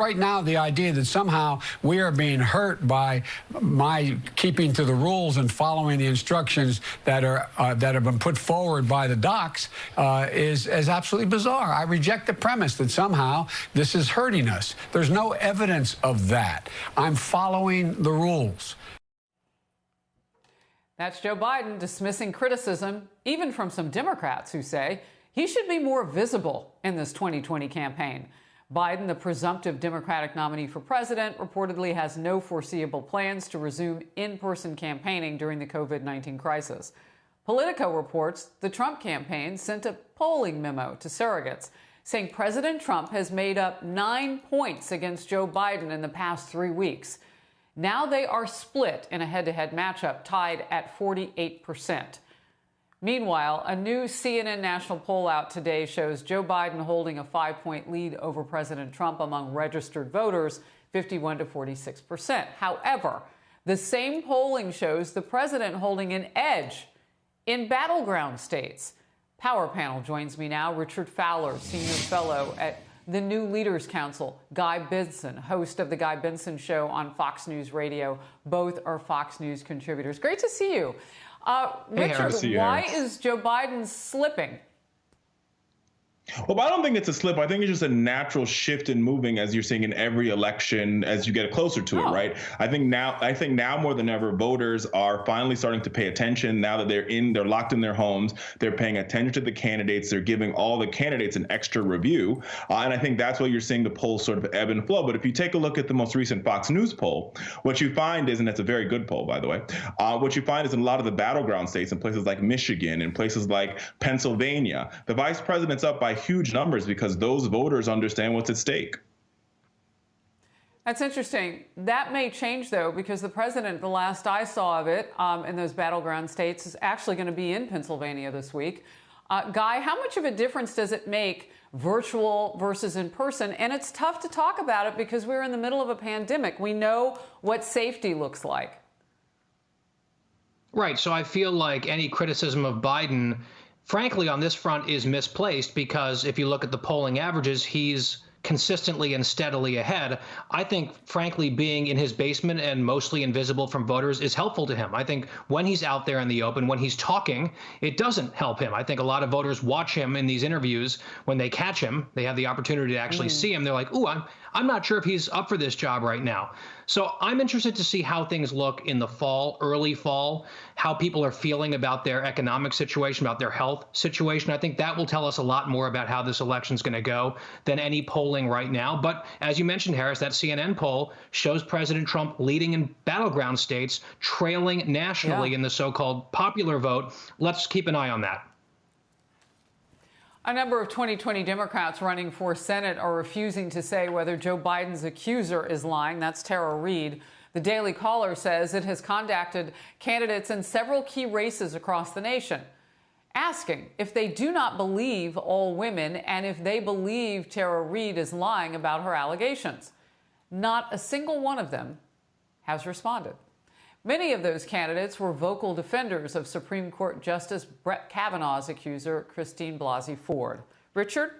Right now, the idea that somehow we are being hurt by my keeping to the rules and following the instructions that have been put forward by the docs is absolutely bizarre. I reject the premise that somehow this is hurting us. There's no evidence of that. I'm following the rules. That's Joe Biden dismissing criticism, even from some Democrats who say he should be more visible in this 2020 campaign. Biden, the presumptive Democratic nominee for president, reportedly has no foreseeable plans to resume in-person campaigning during the COVID-19 crisis. Politico reports the Trump campaign sent a polling memo to surrogates saying President Trump has made up 9 points against Joe Biden in the past 3 weeks. Now they are split in a head-to-head matchup, tied at 48%. Meanwhile, a new CNN national poll out today shows Joe Biden holding a 5-point lead over President Trump among registered voters, 51 to 46%. However, the same polling shows the president holding an edge in battleground states. Power Panel joins me now. Richard Fowler, senior fellow at the New Leaders Council. Guy Benson, host of the Guy Benson Show on Fox News Radio. Both are Fox News contributors. Great to see you. Richard, why is Joe Biden slipping? Well, I don't think it's a slip. I think it's just a natural shift in moving, as you're seeing in every election as you get closer to it, right? I think now more than ever, voters are finally starting to pay attention. Now that they're locked in their homes, they're paying attention to the candidates. They're giving all the candidates an extra review. And I think that's why you're seeing the polls sort of ebb and flow. But if you take a look at the most recent Fox News poll, what you find is, and it's a very good poll, by the way, what you find is in a lot of the battleground states, in places like Michigan, in places like Pennsylvania, the vice president's up by huge numbers because those voters understand what's at stake. That's interesting. That may change, though, because the president, the last I saw of it in those battleground states, is actually going to be in Pennsylvania this week. Guy, how much of a difference does it make virtual versus in person? And it's tough to talk about it because we're in the middle of a pandemic. We know what safety looks like. Right. So I feel like any criticism of Biden, frankly, on this front is misplaced because if you look at the polling averages, he's consistently and steadily ahead. I think, frankly, being in his basement and mostly invisible from voters is helpful to him. I think when he's out there in the open, when he's talking, it doesn't help him. I think a lot of voters watch him in these interviews. When they catch him, they have the opportunity to actually see him. They're like, ooh, I'm not sure if he's up for this job right now. So I'm interested to see how things look in the fall, early fall, how people are feeling about their economic situation, about their health situation. I think that will tell us a lot more about how this election is going to go than any polling right now. But as you mentioned, Harris, that CNN poll shows President Trump leading in battleground states, trailing nationally in the so-called popular vote. Let's keep an eye on that. A number of 2020 Democrats running for Senate are refusing to say whether Joe Biden's accuser is lying. That's Tara Reade. The Daily Caller says it has contacted candidates in several key races across the nation, asking if they do not believe all women and if they believe Tara Reade is lying about her allegations. Not a single one of them has responded. Many of those candidates were vocal defenders of Supreme Court Justice Brett Kavanaugh's accuser, Christine Blasey Ford. Richard?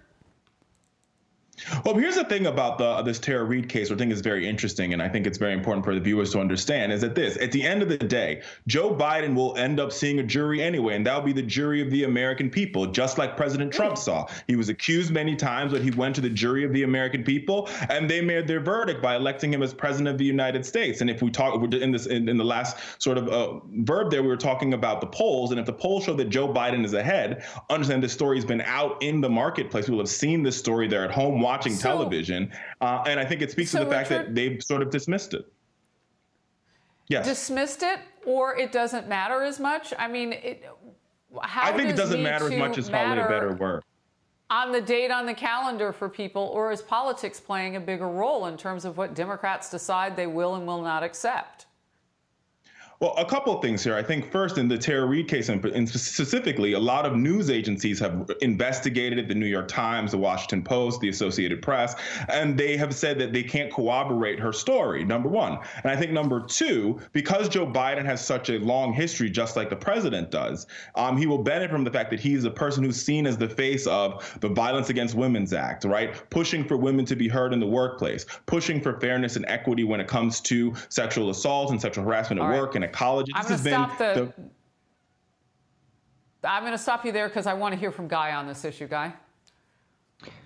Well, here's the thing about this Tara Reade case, which I think is very interesting, and I think it's very important for the viewers to understand, is that at the end of the day, Joe Biden will end up seeing a jury anyway, and that'll be the jury of the American people, just like President Trump saw. He was accused many times, but he went to the jury of the American people, and they made their verdict by electing him as president of the United States. And if we talk in the last sort of verb there, we were talking about the polls, and if the polls show that Joe Biden is ahead, understand this story has been out in the marketplace. People have seen this story. They're at home watching television, and I think it speaks to the fact that they've sort of dismissed it. Yes. Dismissed it, or it doesn't matter as much? I mean, I think it doesn't matter as much as probably a better word. On the date on the calendar for people, or is politics playing a bigger role in terms of what Democrats decide they will and will not accept? Well, a couple of things here. I think first, in the Tara Reade case, and specifically, a lot of news agencies have investigated it, the New York Times, the Washington Post, the Associated Press, and they have said that they can't corroborate her story, number one. And I think number two, because Joe Biden has such a long history, just like the president does, he will benefit from the fact that he's a person who's seen as the face of the Violence Against Women's Act, right? Pushing for women to be heard in the workplace, pushing for fairness and equity when it comes to sexual assault and sexual harassment at work and college. I'm going to stop you there because I want to hear from Guy on this issue. Guy?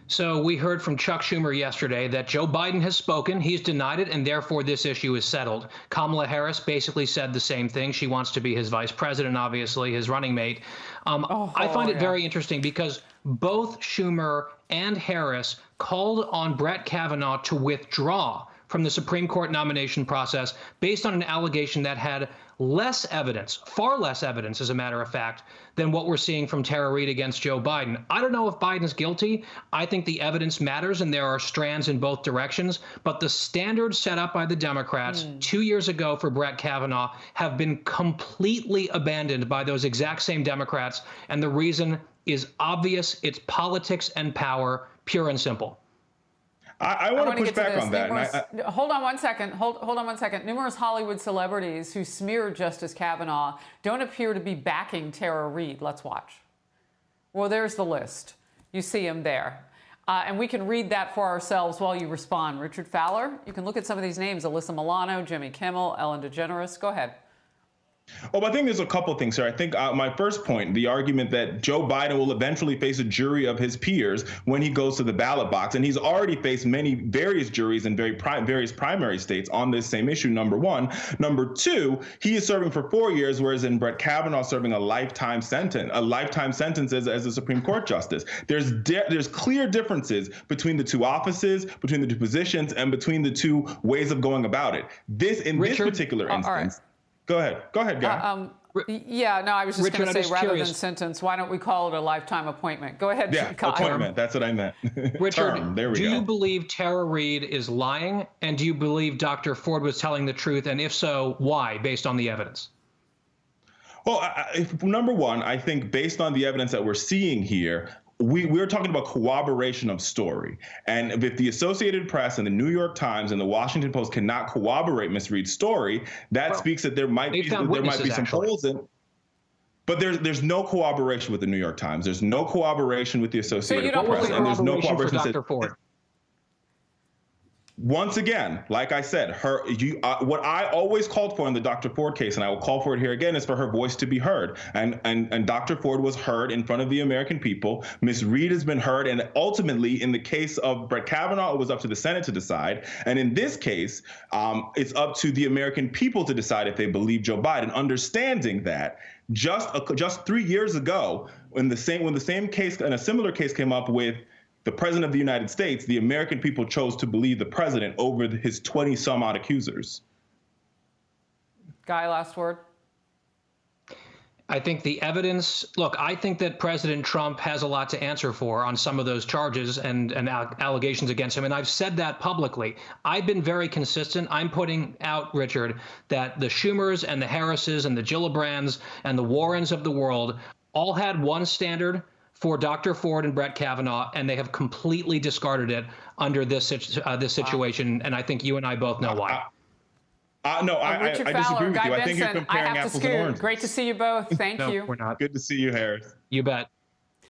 So we heard from Chuck Schumer yesterday that Joe Biden has spoken. He's denied it, and therefore this issue is settled. Kamala Harris basically said the same thing. She wants to be his vice president, obviously, his running mate. I find it very interesting because both Schumer and Harris called on Brett Kavanaugh to withdraw from the Supreme Court nomination process based on an allegation that had less evidence, far less evidence, as a matter of fact, than what we're seeing from Tara Reade against Joe Biden. I don't know if Biden's guilty. I think the evidence matters, and there are strands in both directions. But the standards set up by the Democrats 2 years ago for Brett Kavanaugh have been completely abandoned by those exact same Democrats. And the reason is obvious. It's politics and power, pure and simple. I want to push back on that. Hold on one second. Hold on one second. Numerous Hollywood celebrities who smeared Justice Kavanaugh don't appear to be backing Tara Reade. Let's watch. Well, there's the list. You see him there. And we can read that for ourselves while you respond. Richard Fowler, you can look at some of these names. Alyssa Milano, Jimmy Kimmel, Ellen DeGeneres. Go ahead. Well, I think there's a couple of things here. I think my first point, the argument that Joe Biden will eventually face a jury of his peers when he goes to the ballot box. And he's already faced various juries in various primary states on this same issue, number one. Number two, he is serving for 4 years, whereas in Brett Kavanaugh serving a lifetime sentence as a Supreme Court justice. There's clear differences between the two offices, between the two positions, and between the two ways of going about it. This particular instance. Go ahead, Guy. Yeah, no, I was just going to say, rather curious. than sentence, why don't we call it a lifetime appointment? Go ahead, Yeah, Guy. appointment. That's what I meant. Richard, There we do go. you believe Tara Reade is lying? And do you believe Dr. Ford was telling the truth? And if so, why, based on the evidence? Well, number one, I think based on the evidence that we're seeing here, we're talking about corroboration of story. And if the Associated Press and the New York Times and the Washington Post cannot corroborate Ms. Reade's story, that speaks that there might be some holes in. But there's no corroboration with the New York Times. There's no corroboration with the Associated Press, and there's no corroboration for Dr. Ford. Once again, like I said, what I always called for in the Dr. Ford case, and I will call for it here again, is for her voice to be heard. And Dr. Ford was heard in front of the American people. Ms. Reade has been heard. And ultimately, in the case of Brett Kavanaugh, it was up to the Senate to decide. And in this case, it's up to the American people to decide if they believe Joe Biden, understanding that just 3 years ago, when the same case and a similar case came up with the president of the United States, the American people chose to believe the president over his 20-some-odd accusers. Guy, last word. I think the evidence, look, I think that President Trump has a lot to answer for on some of those charges and allegations against him. And I've said that publicly. I've been very consistent. I'm putting out, Richard, that the Schumers and the Harrises and the Gillibrands and the Warrens of the world all had one standard for Dr. Ford and Brett Kavanaugh, and they have completely discarded it under this situation. And I think you and I both know why. No, I Richard disagree Fowler, with Guy you. I think you're Benson, comparing I have to apples and scoot. oranges. Great to see you both. Thank No, you. we're not. Good to see you, Harris. You bet.